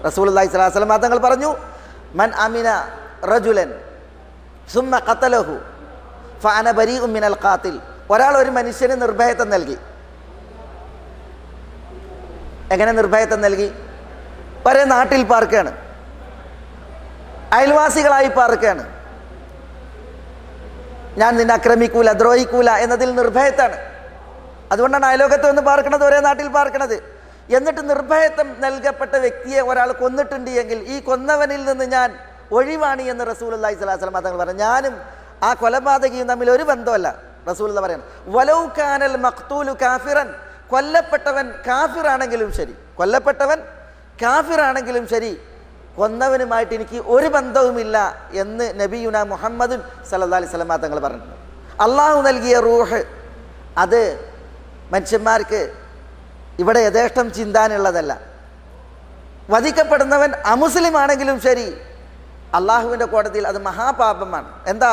റസൂലുള്ളാഹി സ്വല്ലല്ലാഹു അലൈഹി വസല്ലം തങ്ങൾ പറഞ്ഞു, മൻ അമിന റജുലൻ സുമ്മ ഖതലഹു ഫഅന ബരീഉം മിനൽ ഖാതിൽ. ഒരാൾ ഒരു മനുഷ്യന് നിർഭയത്വം നൽകി. എങ്ങനെ നിർഭയത്വം നൽകി? ഒരേ നാട്ടിൽ പാർക്കാണ്, അയൽവാസികളായി പാർക്കാണ്, ഞാൻ നിന്നെ ആക്രമിക്കൂല ദ്രോഹിക്കൂല എന്നതിൽ നിർഭയത്താണ്. അതുകൊണ്ടാണ് അയലോകത്ത് വന്ന് പാർക്കണത്, ഒരേ നാട്ടിൽ പാർക്കണത്. എന്നിട്ട് നിർഭയത്വം നൽകപ്പെട്ട വ്യക്തിയെ ഒരാൾ കൊന്നിട്ടുണ്ട് എങ്കിൽ ഈ കൊന്നവനിൽ നിന്ന് ഞാൻ ഒഴിവാണ് എന്ന് റസൂലുള്ളാഹി സ്വല്ലല്ലാഹു അലൈഹി വസല്ലം തങ്ങൾ പറഞ്ഞു. ഞാനും ആ കൊലപാതകിയും തമ്മിൽ ഒരു ബന്ധമല്ല. റസൂലുള്ള പറയണം, വലൗ കാനൽ മഖ്തൂലു കാഫിറൻ, കൊല്ലപ്പെട്ടവൻ കാഫിറാണെങ്കിലും ശരി, കൊല്ലപ്പെട്ടവൻ കാഫിറാണെങ്കിലും ശരി, കൊന്നവനുമായിട്ട് എനിക്ക് ഒരു ബന്ധവുമില്ല എന്ന് നബിയുന മുഹമ്മദ് സല്ലല്ലാഹു അലൈഹി വസല്ലം തങ്ങൾ പറഞ്ഞിട്ടുണ്ട്. അള്ളാഹു നൽകിയ റൂഹ് അത് മനുഷ്യന്മാർക്ക് ഇവിടെ യഥേഷ്ടം ചിന്താനുള്ളതല്ല. വധിക്കപ്പെടുന്നവൻ അമുസ്ലിം ആണെങ്കിലും ശരി, അള്ളാഹുവിൻ്റെ കോടതിയിൽ അത് മഹാപാപമാണ്. എന്താ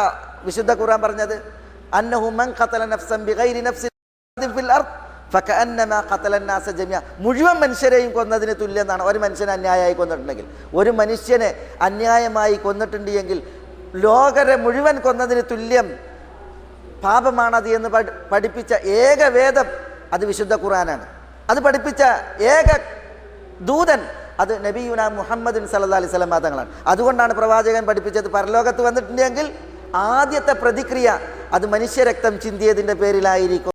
വിശുദ്ധ ഖുർആൻ പറഞ്ഞത്? അന്നഹു മൻ ഖതല നഫ്സൻ ബിഗൈരി നഫ്സിൻ ഫിൽ അർദ് ഫകഅന്നമാ ഖതല അന്നാസ ജമിഅ. മുഴുവൻ മനുഷ്യരെയും കൊന്നതിന് തുല്യമാണ് ഒരു മനുഷ്യനെ അന്യായമായി കൊന്നിട്ടുണ്ടെങ്കിൽ. ഒരു മനുഷ്യനെ അന്യായമായി കൊന്നിട്ടുണ്ട് എങ്കിൽ ലോകരെ മുഴുവൻ കൊന്നതിന് തുല്യം പാപമാണത് എന്ന് പഠിപ്പിച്ച ഏക വേദം അത് വിശുദ്ധ ഖുർആനാണ്. അത് പഠിപ്പിച്ച ഏക ദൂതൻ അത് നബിയുന മുഹമ്മദ് സല്ലല്ലാഹു അലൈഹി വസല്ലം തങ്ങളാണ്. അതുകൊണ്ടാണ് പ്രവാചകൻ പഠിപ്പിച്ചത്, പരലോകത്ത് വന്നിട്ടുണ്ടെങ്കിൽ ആദ്യത്തെ പ്രതിക്രിയ അത് മനുഷ്യരക്തം ചിന്തിയതിൻ്റെ പേരിലായിരിക്കും.